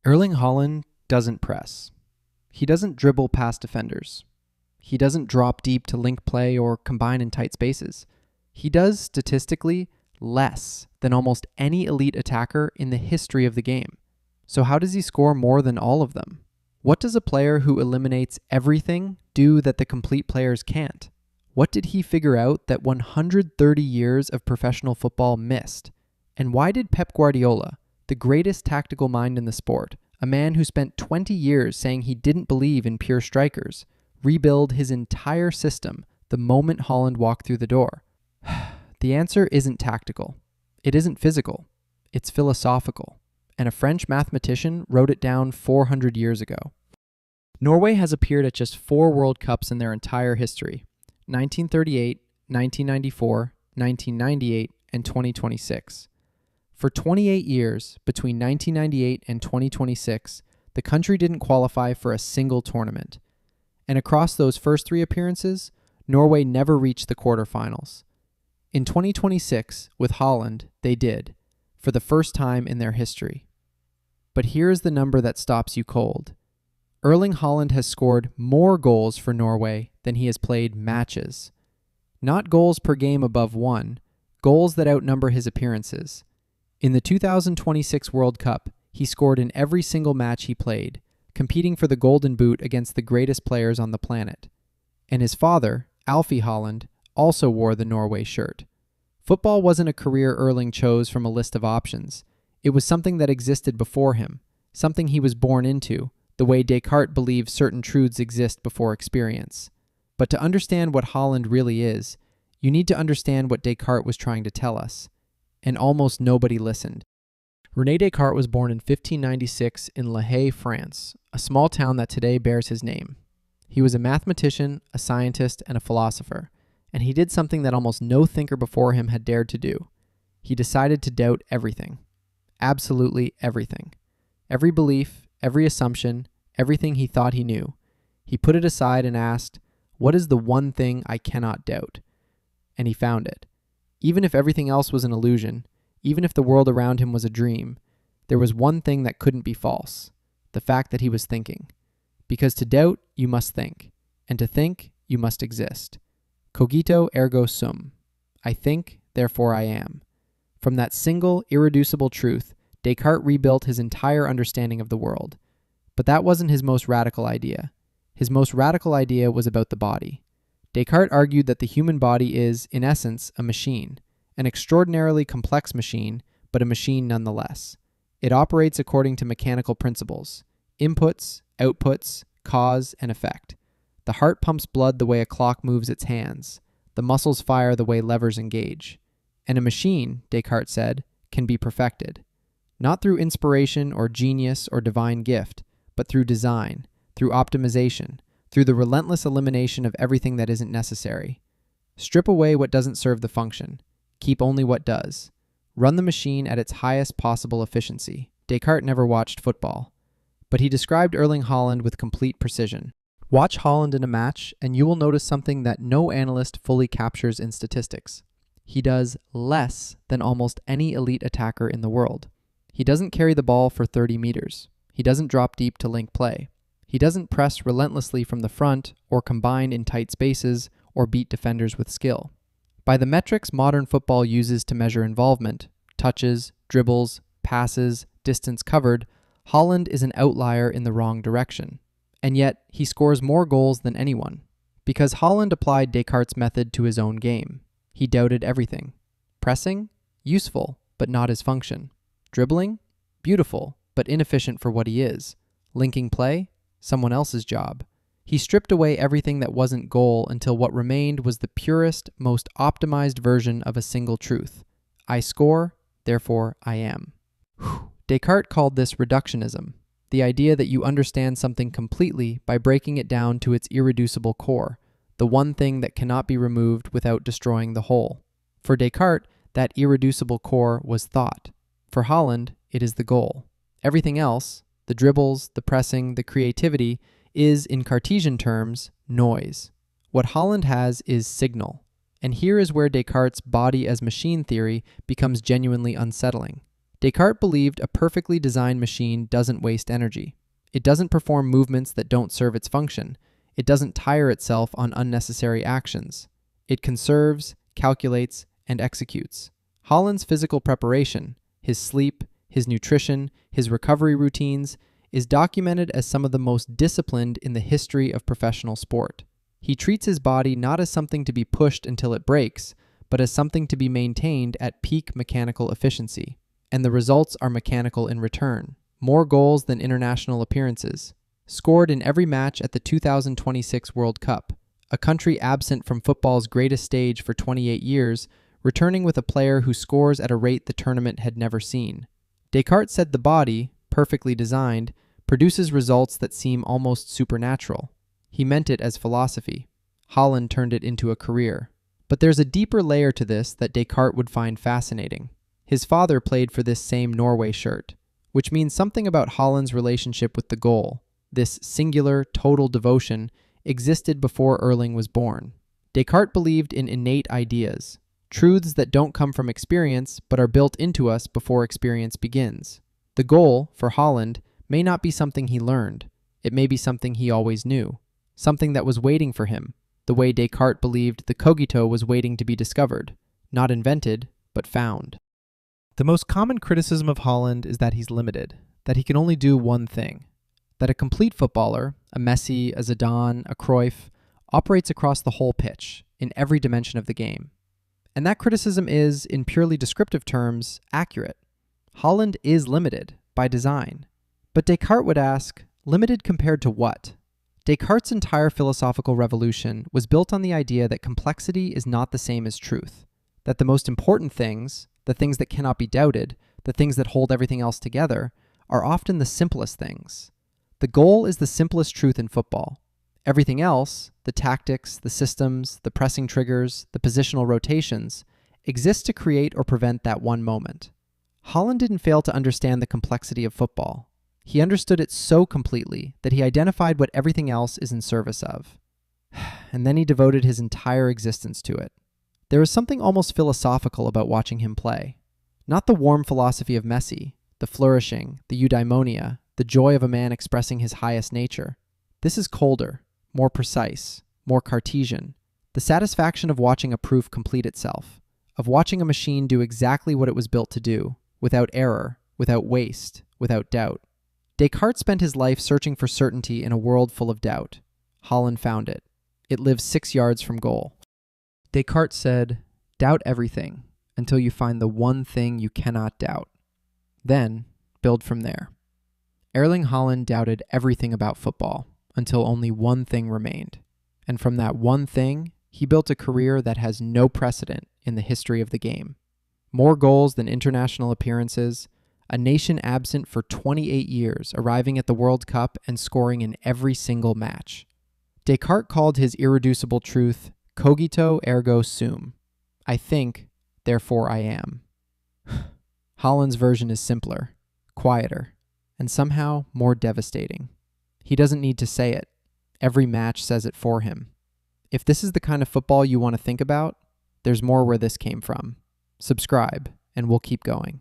Erling Haaland doesn't press. He doesn't dribble past defenders. He doesn't drop deep to link play or combine in tight spaces. He does, statistically, less than almost any elite attacker in the history of the game. So how does he score more than all of them? What does a player who eliminates everything do that the complete players can't? What did he figure out that 130 years of professional football missed? And why did Pep Guardiola, the greatest tactical mind in the sport, a man who spent 20 years saying he didn't believe in pure strikers, rebuild his entire system the moment Haaland walked through the door? The answer isn't tactical. It isn't physical. It's philosophical. And a French mathematician wrote it down 400 years ago. Norway has appeared at just 4 World Cups in their entire history: 1938, 1994, 1998, and 2026. For 28 years, between 1998 and 2026, the country didn't qualify for a single tournament. And across those first 3 appearances, Norway never reached the quarterfinals. In 2026, with Haaland, they did, for the first time in their history. But here's the number that stops you cold. Erling Haaland has scored more goals for Norway than he has played matches. Not goals per game above 1, goals that outnumber his appearances. In the 2026 World Cup, he scored in every single match he played, competing for the Golden Boot against the greatest players on the planet. And his father, Alfie Haaland, also wore the Norway shirt. Football wasn't a career Erling chose from a list of options. It was something that existed before him, something he was born into, the way Descartes believed certain truths exist before experience. But to understand what Haaland really is, you need to understand what Descartes was trying to tell us. And almost nobody listened. René Descartes was born in 1596 in La Haye, France, a small town that today bears his name. He was a mathematician, a scientist, and a philosopher, and he did something that almost no thinker before him had dared to do. He decided to doubt everything. Absolutely everything. Every belief, every assumption, everything he thought he knew. He put it aside and asked, "What is the one thing I cannot doubt?" And he found it. Even if everything else was an illusion, even if the world around him was a dream, there was one thing that couldn't be false: the fact that he was thinking. Because to doubt, you must think. And to think, you must exist. Cogito ergo sum. I think, therefore I am. From that single, irreducible truth, Descartes rebuilt his entire understanding of the world. But that wasn't his most radical idea. His most radical idea was about the body. Descartes argued that the human body is, in essence, a machine, an extraordinarily complex machine, but a machine nonetheless. It operates according to mechanical principles: inputs, outputs, cause, and effect. The heart pumps blood the way a clock moves its hands. The muscles fire the way levers engage. And a machine, Descartes said, can be perfected. Not through inspiration or genius or divine gift, but through design, through optimization, through the relentless elimination of everything that isn't necessary. Strip away what doesn't serve the function. Keep only what does. Run the machine at its highest possible efficiency. Descartes never watched football, but he described Erling Haaland with complete precision. Watch Haaland in a match, and you will notice something that no analyst fully captures in statistics. He does less than almost any elite attacker in the world. He doesn't carry the ball for 30 meters. He doesn't drop deep to link play. He doesn't press relentlessly from the front, or combine in tight spaces, or beat defenders with skill. By the metrics modern football uses to measure involvement, touches, dribbles, passes, distance covered, Haaland is an outlier in the wrong direction. And yet, he scores more goals than anyone. Because Haaland applied Descartes' method to his own game. He doubted everything. Pressing? Useful, but not his function. Dribbling? Beautiful, but inefficient for what he is. Linking play? Someone else's job. He stripped away everything that wasn't goal until what remained was the purest, most optimized version of a single truth. I score, therefore I am. Descartes called this reductionism, the idea that you understand something completely by breaking it down to its irreducible core, the one thing that cannot be removed without destroying the whole. For Descartes, that irreducible core was thought. For Haaland, it is the goal. Everything else, the dribbles, the pressing, the creativity, is, in Cartesian terms, noise. What Haaland has is signal. And here is where Descartes' body as machine theory becomes genuinely unsettling. Descartes believed a perfectly designed machine doesn't waste energy. It doesn't perform movements that don't serve its function. It doesn't tire itself on unnecessary actions. It conserves, calculates, and executes. Haaland's physical preparation, his sleep, his nutrition, his recovery routines, is documented as some of the most disciplined in the history of professional sport. He treats his body not as something to be pushed until it breaks, but as something to be maintained at peak mechanical efficiency. And the results are mechanical in return. More goals than international appearances. Scored in every match at the 2026 World Cup. A country absent from football's greatest stage for 28 years, returning with a player who scores at a rate the tournament had never seen. Descartes said the body, perfectly designed, produces results that seem almost supernatural. He meant it as philosophy. Haaland turned it into a career. But there's a deeper layer to this that Descartes would find fascinating. His father played for this same Norway shirt, which means something about Haaland's relationship with the goal. This singular, total devotion existed before Erling was born. Descartes believed in innate ideas, truths that don't come from experience but are built into us before experience begins. The goal, for Haaland, may not be something he learned. It may be something he always knew, something that was waiting for him, the way Descartes believed the cogito was waiting to be discovered, not invented, but found. The most common criticism of Haaland is that he's limited, that he can only do one thing, that a complete footballer, a Messi, a Zidane, a Cruyff, operates across the whole pitch, in every dimension of the game. And that criticism is, in purely descriptive terms, accurate. Haaland is limited, by design. But Descartes would ask, limited compared to what? Descartes' entire philosophical revolution was built on the idea that complexity is not the same as truth, that the most important things, the things that cannot be doubted, the things that hold everything else together, are often the simplest things. The goal is the simplest truth in football. Everything else, the tactics, the systems, the pressing triggers, the positional rotations, exists to create or prevent that one moment. Haaland didn't fail to understand the complexity of football. He understood it so completely that he identified what everything else is in service of. And then he devoted his entire existence to it. There is something almost philosophical about watching him play. Not the warm philosophy of Messi, the flourishing, the eudaimonia, the joy of a man expressing his highest nature. This is colder, more precise, more Cartesian. The satisfaction of watching a proof complete itself, of watching a machine do exactly what it was built to do, without error, without waste, without doubt. Descartes spent his life searching for certainty in a world full of doubt. Haaland found it. It lives 6 yards from goal. Descartes said, doubt everything until you find the one thing you cannot doubt. Then, build from there. Erling Haaland doubted everything about football until only one thing remained. And from that one thing, he built a career that has no precedent in the history of the game. More goals than international appearances, a nation absent for 28 years, arriving at the World Cup and scoring in every single match. Descartes called his irreducible truth, cogito ergo sum. I think, therefore I am. Haaland's version is simpler, quieter, and somehow more devastating. He doesn't need to say it. Every match says it for him. If this is the kind of football you want to think about, there's more where this came from. Subscribe, and we'll keep going.